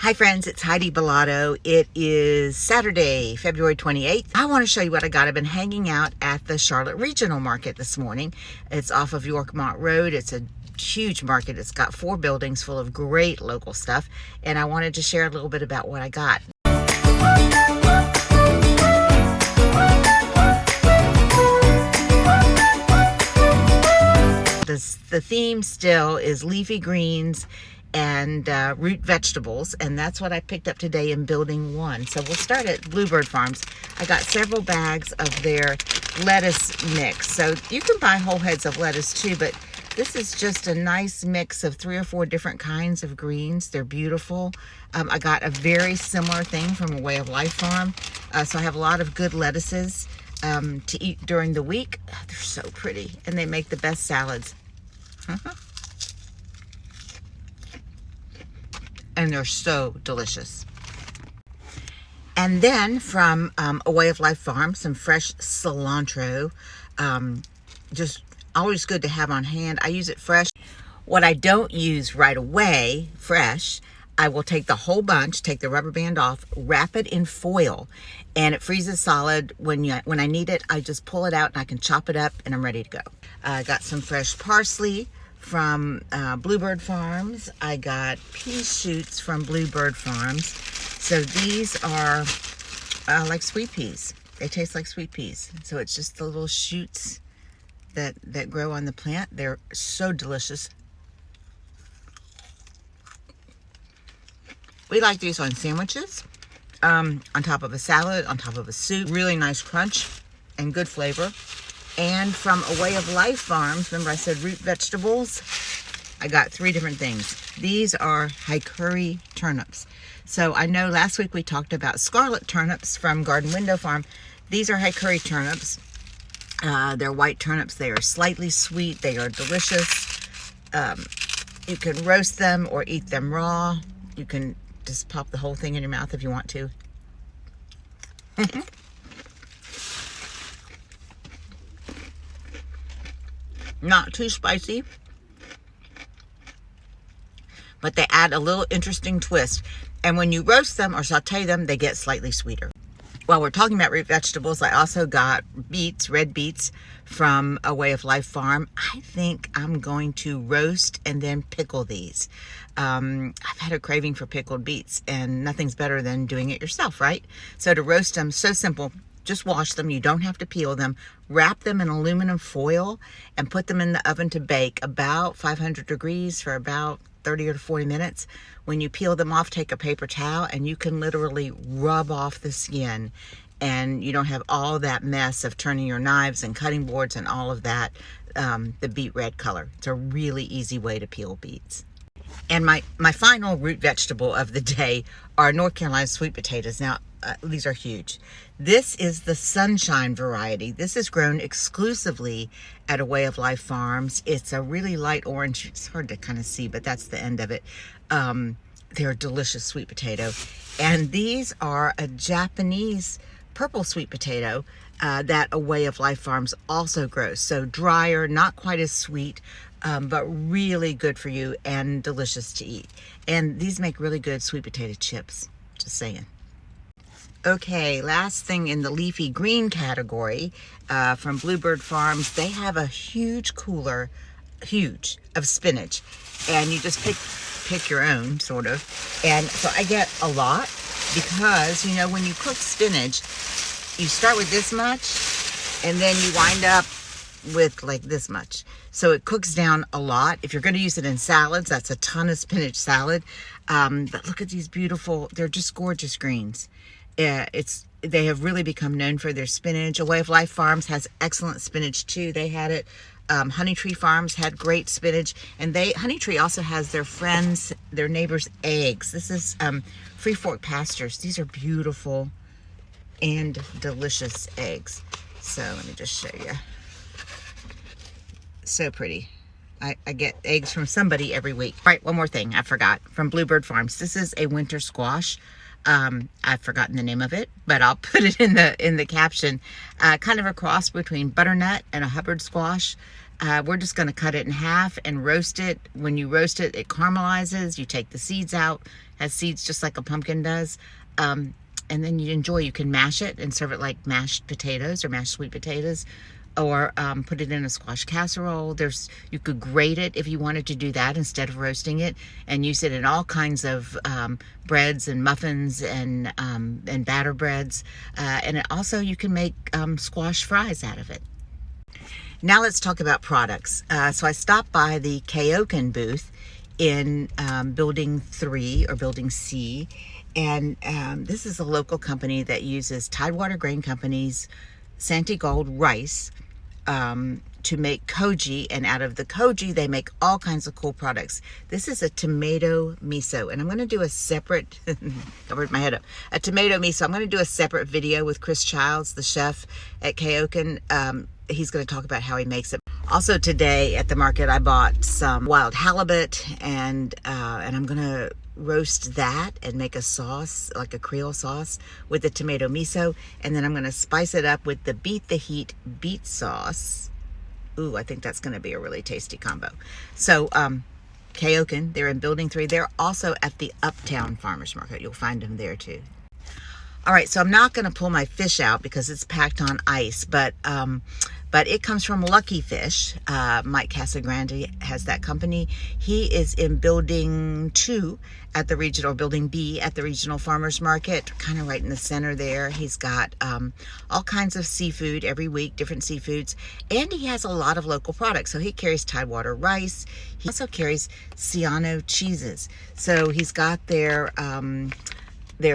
Hi friends, it's Heidi Billotto. It is Saturday, February 28th. I want to show you what I got. I've been hanging out at the Charlotte Regional Market this morning. It's off of Yorkmont Road. It's a huge market. It's got 4 buildings full of great local stuff, and I wanted to share a little bit about what I got. The theme still is leafy greens and root vegetables, and that's what I picked up today in building 1. So we'll start at BlueBird Farms. I got several bags of their lettuce mix. So you can buy whole heads of lettuce too, but this is just a nice mix of 3 or 4 different kinds of greens. They're beautiful. I got a very similar thing from A Way of Life Farm. So I have a lot of good lettuces to eat during the week. They're so pretty, and they make the best salads. And they're so delicious. And then from A Way of Life Farm, some fresh cilantro. Just always good to have on hand. I use it fresh. What I don't use right away, fresh, I will take the whole bunch, take the rubber band off, wrap it in foil, and it freezes solid. When I need it, I just pull it out and I can chop it up and I'm ready to go. I got some fresh parsley from BlueBird Farms. I got pea shoots from BlueBird Farms. So these are like sweet peas. They taste like sweet peas. So it's just the little shoots that grow on the plant. They're so delicious. We like these on sandwiches, on top of a salad, on top of a soup. Really nice crunch and good flavor. And from A Way of Life Farms, remember I said root vegetables? I got 3 different things. These are hickory turnips. So I know last week we talked about scarlet turnips from Garden Window Farm. These are hickory turnips. They're white turnips. They are slightly sweet. They are delicious. You can roast them or eat them raw. You can just pop the whole thing in your mouth if you want to. Not too spicy, but they add a little interesting twist. And when you roast them or saute them, they get slightly sweeter. While we're talking about root vegetables, I also got beets, red beets from A Way of Life Farm. I think I'm going to roast and then pickle these. I've had a craving for pickled beets, and nothing's better than doing it yourself, right? So to roast them, so simple. Just wash them. You don't have to peel them. Wrap them in aluminum foil and put them in the oven to bake about 500 degrees for about 30 or 40 minutes. When you peel them off, take a paper towel and you can literally rub off the skin, and you don't have all that mess of turning your knives and cutting boards and all of that, the beet red color. It's a really easy way to peel beets. And my final root vegetable of the day are North Carolina sweet potatoes. Now, these are huge. This is the sunshine variety. This is grown exclusively at A Way of Life Farms. It's a really light orange. It's hard to kind of see, but that's the end of it. They're a delicious sweet potato. And these are a Japanese purple sweet potato that A Way of Life Farms also grows. So drier, not quite as sweet, but really good for you and delicious to eat. And these make really good sweet potato chips. Just saying. Okay, last thing in the leafy green category from BlueBird Farms. They have a huge cooler, of spinach, and you just pick your own, sort of. And so I get a lot because, you know, when you cook spinach, you start with this much and then you wind up with like this much. So it cooks down a lot. If you're going to use it in salads, that's a ton of spinach salad. But look at these beautiful, they're just gorgeous greens. They have really become known for their spinach. A Way of Life Farms has excellent spinach too. They had it. Honey Tree Farms had great spinach, and Honey Tree also has their neighbors' eggs. This is Free Fork Pastures. These are beautiful and delicious eggs. So let me just show you. So pretty. I get eggs from somebody every week. Right, one more thing I forgot from BlueBird Farms. This is a winter squash. I've forgotten the name of it, but I'll put it in the caption. Kind of a cross between butternut and a Hubbard squash. We're just going to cut it in half and roast it. When you roast it, it caramelizes. You take the seeds out. Has seeds just like a pumpkin does. And then you enjoy. You can mash it and serve it like mashed potatoes or mashed sweet potatoes, or put it in a squash casserole. You could grate it if you wanted to do that instead of roasting it, and use it in all kinds of breads and muffins and batter breads. And it also, you can make squash fries out of it. Now let's talk about products. So I stopped by the Kaioken booth in Building 3 or Building C. And this is a local company that uses Tidewater Grain Company's Santi Gold rice to make koji. And out of the koji, they make all kinds of cool products. This is a tomato miso. And I'm going to do a separate, covered my head up, a tomato miso. I'm going to do a separate video with Chris Childs, the chef at Kaioken. He's going to talk about how he makes it. Also today at the market, I bought some wild halibut, and I'm going to roast that and make a sauce, like a Creole sauce with the tomato miso. And then I'm going to spice it up with the Beat the Heat beet sauce. Ooh, I think that's going to be a really tasty combo. So Kaioken, they're in Building 3. They're also at the Uptown Farmers Market. You'll find them there too. All right, so I'm not going to pull my fish out because it's packed on ice, but it comes from Lucky Fish. Mike Casagrande has that company. He is in Building 2 at the regional, Building B at the Regional Farmers Market, kind of right in the center there. He's got all kinds of seafood every week, different seafoods, and he has a lot of local products. So he carries Tidewater rice. He also carries Siano cheeses. So he's got their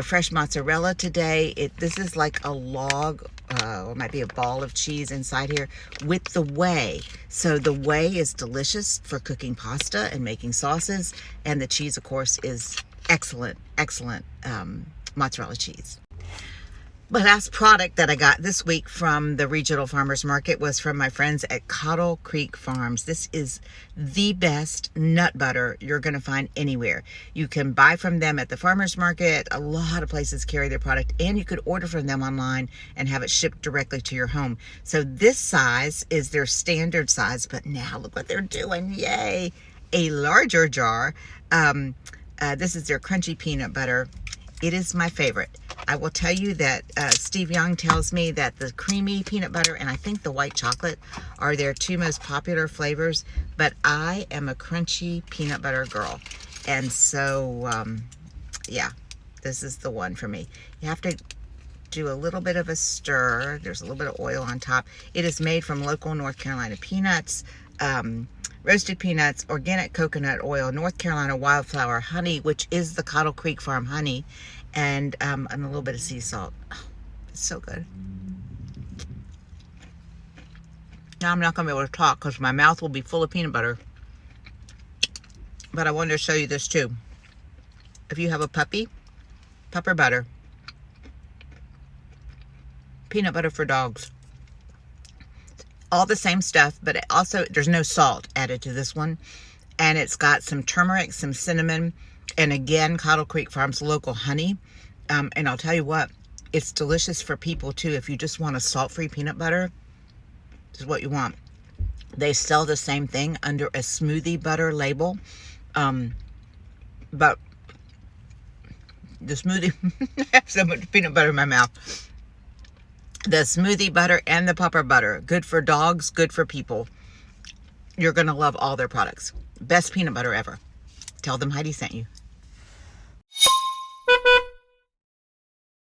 fresh mozzarella today. This is like a log, or it might be a ball of cheese inside here with the whey. So the whey is delicious for cooking pasta and making sauces. And the cheese, of course, is excellent mozzarella cheese. The last product that I got this week from the Regional Farmers Market was from my friends at Coddle Creek Farms. This is the best nut butter you're going to find anywhere. You can buy from them at the farmers market. A lot of places carry their product, and you could order from them online and have it shipped directly to your home. So this size is their standard size, but now look what they're doing. Yay! A larger jar. This is their crunchy peanut butter. It is my favorite. I will tell you that Steve Young tells me that the creamy peanut butter and I think the white chocolate are their two most popular flavors, but I am a crunchy peanut butter girl. And so, yeah, this is the one for me. You have to do a little bit of a stir. There's a little bit of oil on top. It is made from local North Carolina peanuts, roasted peanuts, organic coconut oil, North Carolina wildflower honey, which is the Coddle Creek Farm honey, and a little bit of sea salt. Oh, it's so good. Now I'm not going to be able to talk because my mouth will be full of peanut butter. But I wanted to show you this too. If you have a puppy, pupper butter. Peanut butter for dogs. All the same stuff, but it also, there's no salt added to this one. And it's got some turmeric, some cinnamon, and again, Coddle Creek Farms local honey. And I'll tell you what, it's delicious for people too. If you just want a salt-free peanut butter, this is what you want. They sell the same thing under a smoothie butter label. But the smoothie, I have so much peanut butter in my mouth. The smoothie butter and the pupper butter, good for dogs, good for people. You're going to love all their products. Best peanut butter ever. Tell them Heidi sent you.